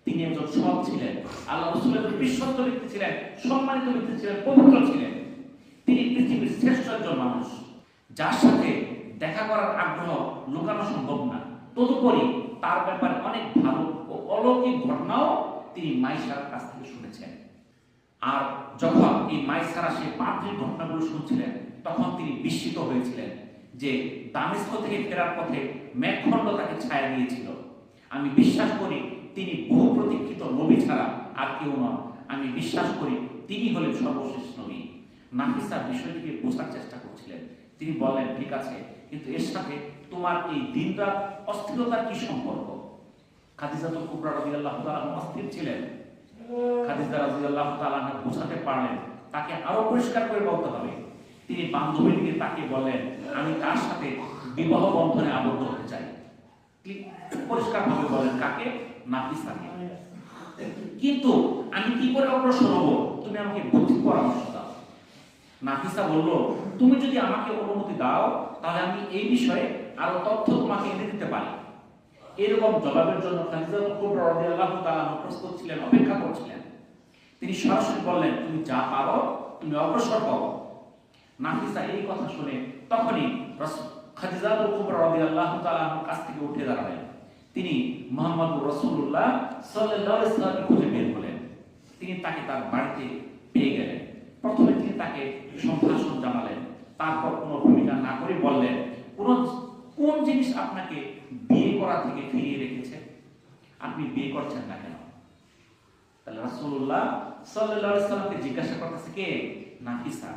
তিনি একজন সৎ ছিলেন, আল্লাহ রাসূলের বিশ্বস্ত ব্যক্তি ছিলেন, সম্মানিত ব্যক্তি ছিলেন, পবিত্র ছিলেন। তিনি পৃথিবীর শ্রেষ্ঠ একজন মানুষ, যার সাথে দেখা করার আগ্রহ লুকানো সম্ভব না। তদুপরি তার ব্যাপারে অনেক ভালো ও অলৌকিক ঘটনাও তিনি মাইসার কাছ থেকে শুনেছেন। আর যখন এই মাইসারা সে পাদ্রীর ঘটনাগুলো শুনছিলেন তখন তিনি বিস্মিত হয়েছিলেন যে দামেস্ক থেকে ফেরার পথে মেঘখণ্ড তাকে ছায়া দিয়েছিল। আমি বিশ্বাস করি তিনি বহু প্রতীক্ষিত নবী ছাড়া আর কেউ নন। আমি বিশ্বাস করি তিনি হলেন সর্বশেষ নবী। নাফিসা বিষয়টিকে বোঝার চেষ্টা করছিলেন। তিনি বললেন, ঠিক আছে, কিন্তু এর সাথে তোমার এই দিনরাত অস্থিরতার কি সম্পর্ক? খাদিজাতুল কুবরা রাদিয়াল্লাহু তাআলা অস্থির ছিলেন। খাদিজা রাদিয়াল্লাহু তাআলা বোঝাতে পারলেন, তাকে আরো পরিষ্কার করে বলতে হবে। তিনি বান্ধবীকে তাকে বললেন, আমি তার সাথে বিবাহ বন্ধনে আবদ্ধ হতে চাই। পরিষ্কার ভাবে বলেন, কাকে? নাফিসাকে। কিন্তু আমি কি করে অগ্রসর হব? তুমি আমাকে বুদ্ধি পরামর্শ দাও। নাফিসা বলল, তুমি যদি আমাকে অনুমতি দাও তাহলে আমি এই বিষয়ে আরো তথ্য তোমাকে এনে দিতে পারি। এরকম জবাবের জন্য খাদিজাতুল কুবরা রাদিয়াল্লাহু তাআলা প্রস্তুত ছিলেন, অপেক্ষা করছিলেন। তিনি সরাসরি বললেন, তুমি যা পারো তুমি অগ্রসর হও। নাফিসা এই কথা শুনে তখনই খাদিজাতুল কুবরা রাদিয়াল্লাহু তাআলার কাছ থেকে উঠে দাঁড়ালেন। তিনি মুহাম্মদুর রাসূলুল্লাহ সাল্লাল্লাহু আলাইহি ওয়াসাল্লামকে খুঁজে বের হলেন। তিনি তাকে তার বাড়িতে পেয়ে গেলেন। প্রথমে তিনি তাকে সম্ভাষণ জানালেন, তারপর কোনো ভূমিকা না করে বললেন, কোন জিনিস আপনাকে বিয়ে করা থেকে ফিরিয়ে রেখেছে? আপনি বিয়ে করছেন না কেন? তাহলে রাসূলুল্লাহ সাল্লাল্লাহু আলাইহি ওয়াসাল্লামকে জিজ্ঞাসা করতেছে কে? নাফিসা,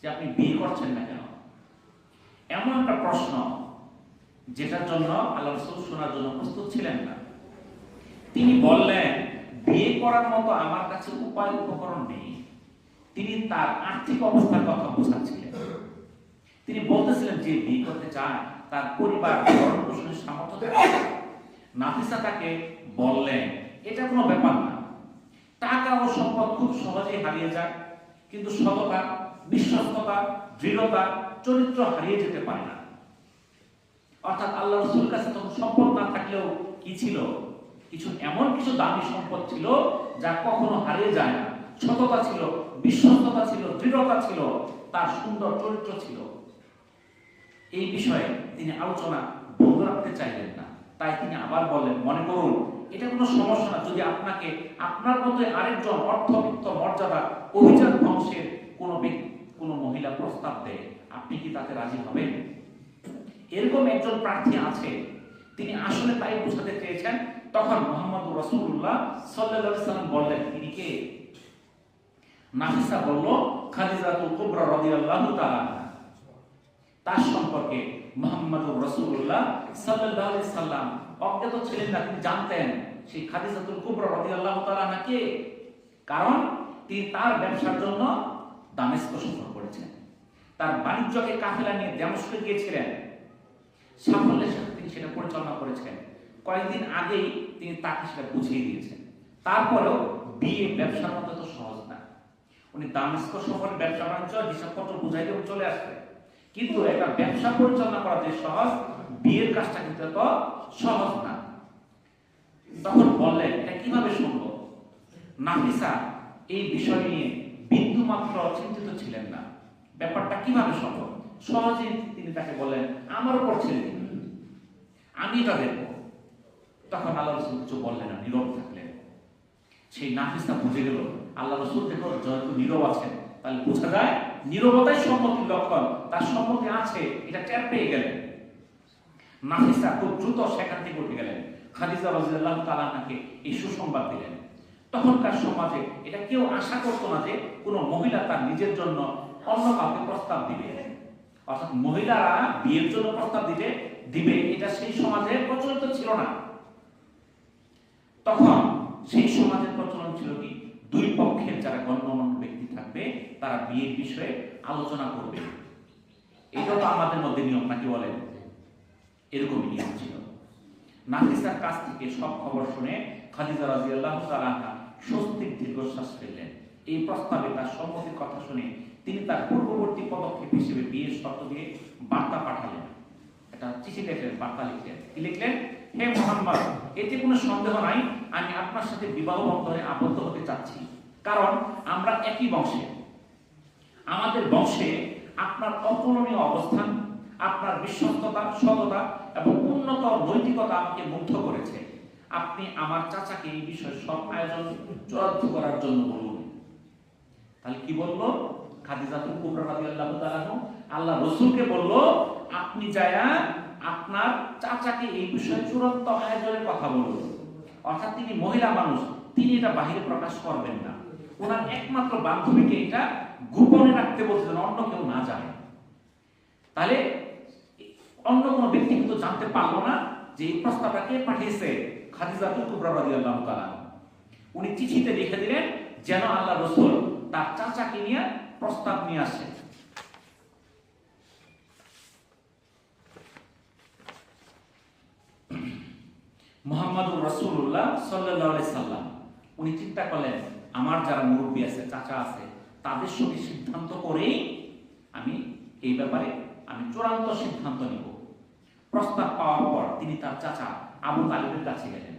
যে আপনি বিয়ে করছেন না কেন? এমন একটা প্রশ্ন যেটার জন্য আল্লাহ রাসূল শোনার জন্য প্রস্তুত ছিলেন না। তিনি বললেন, বিয়ে করার মতো আমার কাছে উপায় উপকরণ নেই। তিনি তার আর্থিক অবস্থার কথা বোঝাচ্ছিলেন। তিনি বলতেছিলেন যে বিয়ে করতে চায় তার পরিবার ভরণ পোষণের সামর্থ্য থাকে। নাফিসা তাকে বললেন, এটা কোনো ব্যাপার না, টাকা ও সম্পদ খুব সহজেই হারিয়ে যায়, কিন্তু সততা, বিশ্বস্ততা, দৃঢ়তা, চরিত্র হারিয়ে যেতে পারে না। অর্থাৎ আল্লাহ রাসূলের কাছে তখন সম্পদ না থাকলেও কি ছিল? এমন কিছু দামি সম্পদ ছিল যা কখনো হারিয়ে যায় না। সততা ছিল, বিশ্বস্ততা ছিল, দৃঢ়তা ছিল, তার সুন্দর চরিত্র ছিল। এই বিষয়ে তিনি আলোচনা বন্ধ রাখতে চাইলেন না। তাই তিনি আবার বললেন, মনে করুন এটা কোনো সমস্যা না যদি আপনাকে আপনার মতো আরেকজন অর্থবিত্ত মর্যাদা অভিজাত বংশের কোনো মহিলা প্রস্তাব দেয়, আপনি কি তাতে রাজি হবেন? এরকম একজন প্রার্থী আছে, তিনি আসলে তাই বোঝাতে চেয়েছেন। তখন মুহাম্মদুর রাসূলুল্লাহ সাল্লাল্লাহু আলাইহি ওয়াসাল্লাম বললেন, তিনি কে? নাফিসা বলল, খাদিজাতুল কুবরা রাদিয়াল্লাহু তাআলা। তার সম্পর্কে মুহাম্মদুর রাসূলুল্লাহ সাল্লাল্লাহু আলাইহি ওয়াসাল্লাম অজ্ঞাত ছিলেন না। তিনি জানতেন সেই খাদিজাতুল কুবরা রাদিয়াল্লাহু তাআলা কে। কারণ তিনি তার ব্যবসার জন্য দামেস্ক সফর করেছেন। তার বাণিজ্যকে কাফেলা নিয়ে দামেস্কে গিয়েছিলেন। সাফল্যের সাথে তিনি সেটা পরিচালনা করেছেন। কয়েকদিন আগেই তিনি তাকে সেটা বুঝিয়ে দিয়েছেন। তারপরেও বিয়ে ব্যবসার মতো তো সহজ না। উনি দামেস্ক সফরে ব্যবসা বাণিজ্য হিসাবপত্র বুঝাই দিয়ে চলে আসবে, কিন্তু একটা ব্যবসা পরিচালনা করা যে সহজ, বিয়ের কাজটা কিন্তু এত সহজ না। তখন বললেন, এটা কিভাবে সম্ভব? নাফিসা এই বিষয় নিয়ে বিন্দু মাত্র চিন্তিত ছিলেন না। ব্যাপারটা কিভাবে সম্ভব? সহজেই তিনি তাকে বললেন, আমার উপর ছেড়ে দিন, আমি এটা দেখব। তখন আল্লাহ রাসূল কিছু বললেন না, নীরব থাকলেন। সেই নাফিসা বুঝে গেল আল্লাহ রাসূল দেখো যেহেতু নীরব আছেন, তাহলে বোঝা যায় নীরবতাই সম্মতির লক্ষণ। তার সম্মতি আছে, এটা টের পেয়ে গেলেন। নাফিসা খুব দ্রুত সেখান থেকে উঠে গেলেন। খাদিজা রাদিয়াল্লাহু তাআলা তাকে এই সুসংবাদ দিলেন। তখনকার সমাজে এটা কেউ আশা করতো না যে কোনো মহিলা তার নিজের জন্য অন্য কাউকে প্রস্তাব দিবে। অর্থাৎ মহিলারা বিয়ের জন্য প্রস্তাব দিবে এটা সেই সমাজে প্রচলিত ছিল না। তখন সেই সমাজের প্রচলন ছিল কি, দুই পক্ষের যারা গণ্যমান্য ব্যক্তি থাকবে তারা বিয়ের বিষয়ে আলোচনা করবে। এটা তো আমাদের মধ্যে নিয়ম নাকি বলেন? এরকমই নিয়ম ছিল। নাফিসার কাছ থেকে সব খবর শুনে খাদিজা রাদিয়াল্লাহু তাআলা স্বস্তির দীর্ঘশ্বাস ফেললেন। এই প্রস্তাবে তার সম্মতির কথা শুনে তিনি তার পূর্ববর্তী পদক্ষেপ হিসেবে বিয়ের শর্ত দিয়ে বার্তা পাঠালেন। এটা চিঠি লিখলেন, বার্তা লিখলেন। কি লিখলেন? হে মুহাম্মদ, এতে কোনো সন্দেহ নাই আমি আপনার সাথে বিবাহ বন্ধনে আবদ্ধ হতে চাচ্ছি, কারণ আমরা একই বংশে। আমাদের বংশে আপনার অতুলনীয় অবস্থান, আপনার বিশ্বস্ততা, সততা এবং উন্নত নৈতিকতা আমাকে মুগ্ধ করেছে। আপনি আমার চাচাকে এই বিষয়ে সব আয়োজন চূড়ান্ত করার জন্য বলুন। তাহলে কি বললো খাদিজাতুল কুবরা রাদিয়াল্লাহু তাআলা আনহা? আল্লাহ রাসূলকে বলল, আপনি যায়া আপনার চাচাকে এই বিষয়ে চূড়ান্ত আয়োজনের কথা বলুন। অর্থাৎ তিনি মহিলা মানুষ, তিনি এটা বাহিরে প্রকাশ করবেন না। ওনার একমাত্র বান্ধবীকে এটা গোপনে রাখতে বলছেন, অন্য কেউ না জানে। তাহলে অন্য কোনো ব্যক্তি কিন্তু জানতে পারলো না যে এই প্রস্তাবটা কে পাঠিয়েছে, খাদিজাতুল কুবরা রাদিয়াল্লাহু তাআলা। উনি চিঠিতে লিখে দিলেন যেন আল্লাহ রাসূল তার চাচাকে নিয়ে প্রস্তাব নিয়ে আসে। মুহাম্মাদুর রাসূলুল্লাহ সাল্লাল্লাহু আলাইহি সাল্লাম উনি চিন্তা করলেন, আমার যারা মুরব্বী আছে, চাচা আছে, তাদের সঙ্গে সিদ্ধান্ত করেই আমি এই ব্যাপারে আমি চূড়ান্ত সিদ্ধান্ত নিব। প্রস্তাব পাওয়ার পর তিনি তার চাচা আবু তালিবের কাছে গেলেন।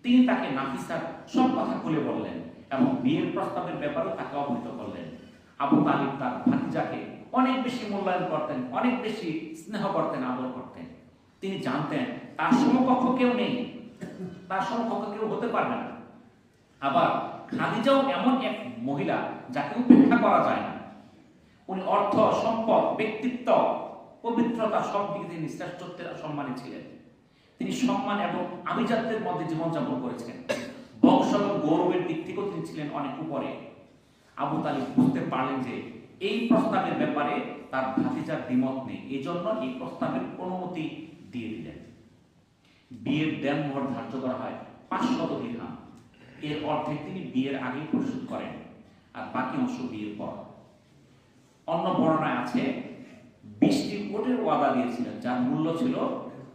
তিনি তাকে নাফিসার সব কথা খুলে বললেন এবং বিয়ের প্রস্তাবের ব্যাপারেও তাকে অবহিত করলেন। আবু তালিব তার ভাতিজাকে অনেক বেশি মূল্যায়ন করতেন, অনেক বেশি স্নেহ করতেন, আদর করতেন। তিনি জানতেন তার সমকক্ষ কেউ নেই, তার সমকক্ষ কেউ হতে পারবে না। আবার খাদিজাও এমন এক মহিলা যাকে উপেক্ষা করা যায় না। উনি অর্থ, সম্পদ, ব্যক্তিত্ব, পবিত্রতা সব দিকে তিনি শ্রেষ্ঠত্বের সম্মানী ছিলেন। তিনি সম্মান এবং আভিজাত্যের মধ্যে জীবনযাপন করেছেন। বংশ এবং গৌরবের দিক থেকেও তিনি ছিলেন অনেক উপরে। আবু তালিব বুঝতে পারলেন যে এই প্রস্তাবের ব্যাপারে তার ভাতিজার দ্বিমত নেই, এই জন্য এই প্রস্তাবের অনুমতি দিয়ে দিলেন। বিয়ের দেনমোহর ধার্য করা হয় 500 দিরহাম। এর অর্ধেক তিনি বিয়ের আগেই পরিশোধ করেন, আর বাকি অংশ বিয়ের পর। অন্য বর্ণনায় আছে 20টি উটের ওয়াদা দিয়েছিলেন, যার মূল্য ছিল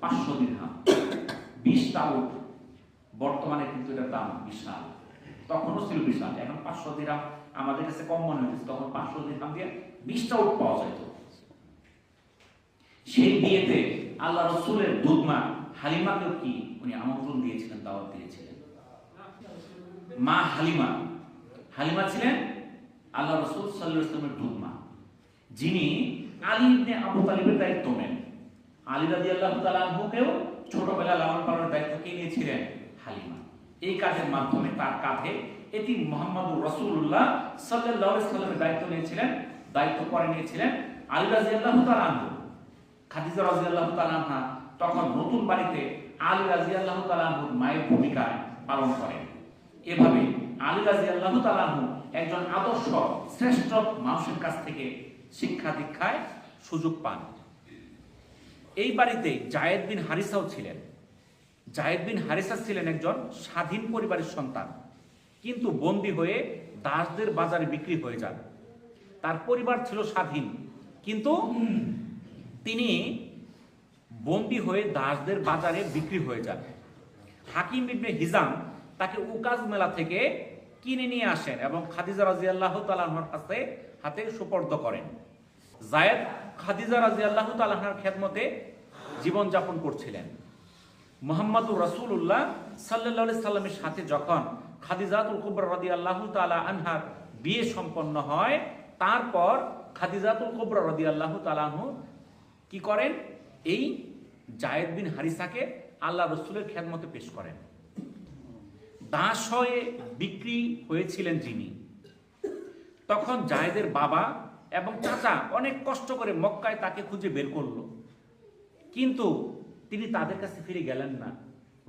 500 দিরহাম। 20টা উট, বর্তমানে কিন্তু এটার দাম বিশাল, তখনও ছিল বিশাল। এখন 500 দিরহাম আমাদের কাছে কম মনে হচ্ছে, তখন 500 দিরহাম দিয়ে 20টা উট পাওয়া যেত। সেই বিয়েতে আল্লাহ রাসূলের দুধমা হালিমাকেও কি উনি আমন্ত্রণ দিয়েছিলেন, দাওয়াত দিয়েছিলেন। মা হালিমা, হালিমা ছিলেন আল্লাহ রাসূল সাল্লাল্লাহু আলাইহি ওয়াসাল্লামের দুধমা, যিনি আলী ইবনে আবু তালিবের দায়িত্ব নেন। আলী রাদিয়াল্লাহু তাআলা আনহুকেও ছোটবেলা লালন পালনের দায়িত্ব কে নিয়েছিলেন? হালিমা। এই কাজের মাধ্যমে তার কাঁধে এটি মুহাম্মাদুর রাসূলুল্লাহ সাল্লাল্লাহু আলাইহি ওয়াসাল্লামের দায়িত্ব নিয়েছিলেন, দায়িত্ব করে নিয়েছিলেন আলী রাদিয়াল্লাহু তাআলা আনহু। খাদিজা রাদিয়াল্লাহু তাআলা আনহা তখন নতুন বাড়িতে আলী রাদিয়াল্লাহু তাআলা আনহুর মায়ের ভূমিকা পালন করেন। এভাবে আলী রাদিয়াল্লাহু তাআলা আনহু একজন আদর্শ শ্রেষ্ঠ মানুষের কাছ থেকে শিক্ষা দীক্ষায় সুযোগ পান। এই বাড়িতে জায়েদ বিন হারিসাও ছিলেন। জায়েদ বিন হারিসা ছিলেন একজন স্বাধীন পরিবারের সন্তান, কিন্তু বন্দী হয়ে দাসদের বাজারে বিক্রি হয়ে যান। তার পরিবার ছিল স্বাধীন, কিন্তু তিনি বন্দী হয়ে দাসদের বাজারে বিক্রি হয়ে যান। হাকিম ইবনে হিজাম তাকে উকাজ মেলা থেকে কিনে নিয়ে আসেন এবং খাদিজা রাদিয়াল্লাহু তাআলা আনহার কাছে হাতে সুপর্দ করেন। জায়েদ খাদিজা রাদিয়াল্লাহু তাআলা আনহার খেদমতে জীবনযাপন করছিলেন। মুহাম্মাদুর রাসূলুল্লাহ সাল্লাল্লাহু আলাইহি সাল্লামের সাথে যখন খাদিজাতুল কুবরা রাদিয়াল্লাহু তাআলা আনহার বিয়ে সম্পন্ন হয়, তারপর খাদিজাতুল কুবরা রাদিয়াল্লাহু তাআলা আনহু কি করেন? এই জায়েদ বিন হারিসাকে আল্লাহ রাসূলের খেদমতে পেশ করেন। দাস হয়ে বিক্রি হয়েছিলেন যিনি, তখন জায়েদের বাবা এবং চাচা অনেক কষ্ট করে মক্কায় তাকে খুঁজে বের করলো, কিন্তু তিনি তাদের কাছে ফিরে গেলেন না,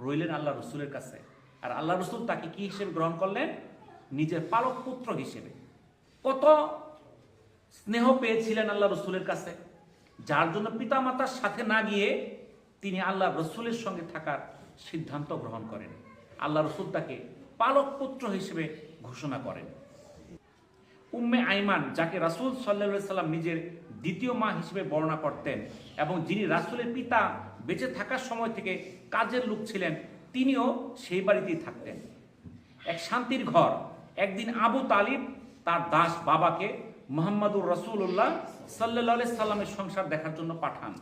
রইলেন আল্লাহ রসুলের কাছে। আর আল্লাহ রসুল তাকে কি হিসেবে গ্রহণ করলেন? নিজের পালক পুত্র হিসেবে। কত স্নেহ পেয়েছিলেন আল্লাহ রসুলের কাছে, যার জন্য পিতামাতার সাথে না গিয়ে তিনি আল্লাহ রসুলের সঙ্গে থাকার সিদ্ধান্ত গ্রহণ করেন। আল্লাহ রসুল তাকে পালক পুত্র হিসেবে ঘোষণা করেন। উম্মে আইমান, যাকে রাসূল সাল্লাল্লাহু আলাইহি সাল্লাম নিজের দ্বিতীয় মা হিসেবে বর্ণনা করতেন এবং যিনি রাসূলের পিতা বেঁচে থাকার সময় থেকে কাজের লোক ছিলেন, তিনিও সেই বাড়িতেই থাকতেন। এক শান্তির ঘর। একদিন আবু তালিব তার দাস বাবাকে মুহাম্মাদুর রাসূলুল্লাহ সাল্লাল্লাহু আলাইহি সাল্লামের সংসার দেখার জন্য পাঠান।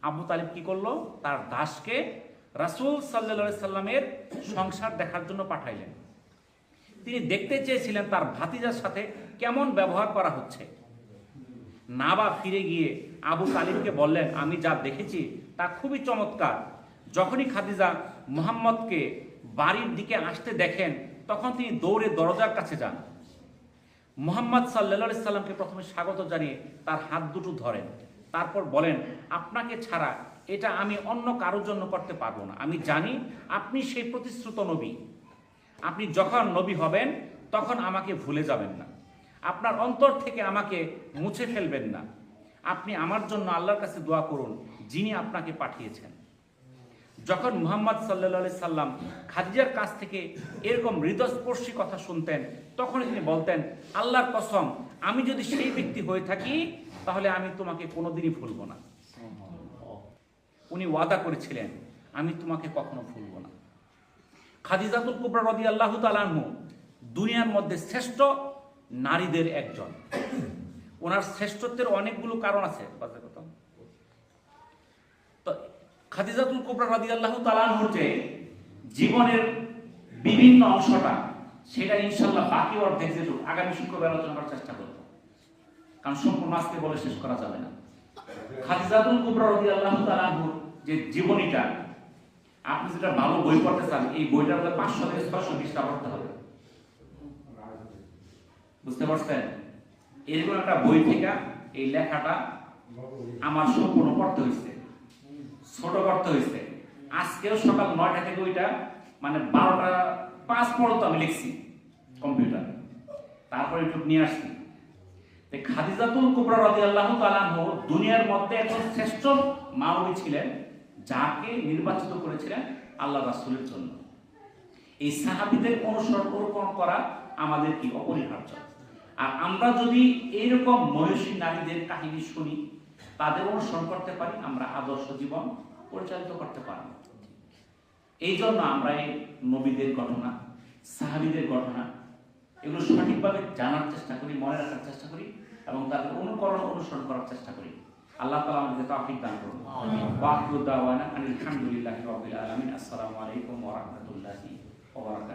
আবু তালিব কি করলো? তার দাসকে রাসূল সাল্লাল্লাহু আলাইহি সাল্লামের সংসার দেখার জন্য পাঠাইলেন। তিনি দেখতে চেয়েছিলেন তার ভাতিজার সাথে কেমন ব্যবহার করা হচ্ছে। নাবা ফিরে গিয়ে আবু তালিবকে বললেন, আমি যা দেখেছি তা খুবই চমৎকার। যখনই খাদিজা মুহাম্মদকে বাড়ির দিকে আসতে দেখেন, তখন তিনি দৌড়ে দরজার কাছে যান মুহাম্মদ সাল্লাল্লাহু আলাইহি সাল্লামকে প্রথমে স্বাগত জানিয়ে তার হাত দুটো ধরেন, তারপর বলেন, আপনাকে ছাড়া এটা আমি অন্য কারোর জন্য করতে পারবো না। আমি জানি আপনি সেই প্রতিশ্রুত নবী। আপনি যখন নবী হবেন তখন আমাকে ভুলে যাবেন না, আপনার অন্তর থেকে আমাকে মুছে ফেলবেন না। আপনি আমার জন্য আল্লাহর কাছে দোয়া করুন, যিনি আপনাকে পাঠিয়েছেন। যখন মুহাম্মদ সাল্লাল্লাহু আলাইহি সাল্লাম খাদিজার কাছ থেকে এরকম হৃদয়স্পর্শী কথা শুনতেন, তখন তিনি বলতেন, আল্লাহর কসম, আমি যদি সেই ব্যক্তি হয়ে থাকি তাহলে আমি তোমাকে কোনোদিনই ভুলব না। উনি ওয়াদা করেছিলেন, আমি তোমাকে কখনো ভুলব না। খাদিজাতুল কুবরা রাদিয়াল্লাহু তাআলা আনহু দুনিয়ার মধ্যে শ্রেষ্ঠ নারীদের একজন। ওনার শ্রেষ্ঠত্বের অনেকগুলো কারণ আছে। তো খাদিজাতুল কুবরা রাদিয়াল্লাহু তাআলা আনহুর যে জীবনের বিভিন্ন অংশটা, সেটা ইনশাআল্লাহ বাকি অর্ধেক যেটুকু আগামী শুক্রবার আলোচনা করার চেষ্টা করব, কারণ সম্পূর্ণ আজকে বলে শেষ করা যাবে না। খাদিজাতুল কুবরা রাদিয়াল্লাহু তাআলা আনহুর যে জীবনীটা, আপনি যেটা ভালো বই পড়তে চান, এই বইটা 500 থেকে 600 পৃষ্ঠা পড়তে হবে। বুঝতে পারছেন? এরকম একটা বই থেকে এই লেখাটা আমার সম্পূর্ণ পড়তে হয়েছে, ছোট করতে হয়েছে। আজকেও সকাল 9টা থেকে ওইটা মানে 12টা 5 পর্যন্ত আমি লিখছি কম্পিউটার, তারপরে একটু নিয়ে আসছি। খাদিজাতুল কুবরা রাদিয়াল্লাহু তাআলা আনহু দুনিয়ার মধ্যে একজন শ্রেষ্ঠ মানবী ছিলেন, যাকে নির্বাচিত করেছিলেন আল্লাহ রাসূলের জন্য। এই সাহাবীদের অনুসরণ করা আমাদের কি অপরিহার্য। আর আমরা যদি এইরকম মহিষী নারীদের কাহিনী শুনি, তাদের অনুসরণ করতে পারি, আমরা আদর্শ জীবন পরিচালিত করতে পারি। এই জন্য আমরা এই নবীদের ঘটনা, সাহাবীদের ঘটনা, এগুলো সঠিকভাবে জানার চেষ্টা করি, মনে রাখার চেষ্টা করি এবং তাদের অনুসরণ করার চেষ্টা করি। আল্লাহ তাআলা আমাদেরকে তৌফিক দান করুন। ওয়া আখিরু দাওয়ানা আলহামদুলিল্লাহি রাব্বিল আলামিন। আসসালামু আলাইকুম ওয়া রাহমাতুল্লাহি ওয়া বারাকাতুহু।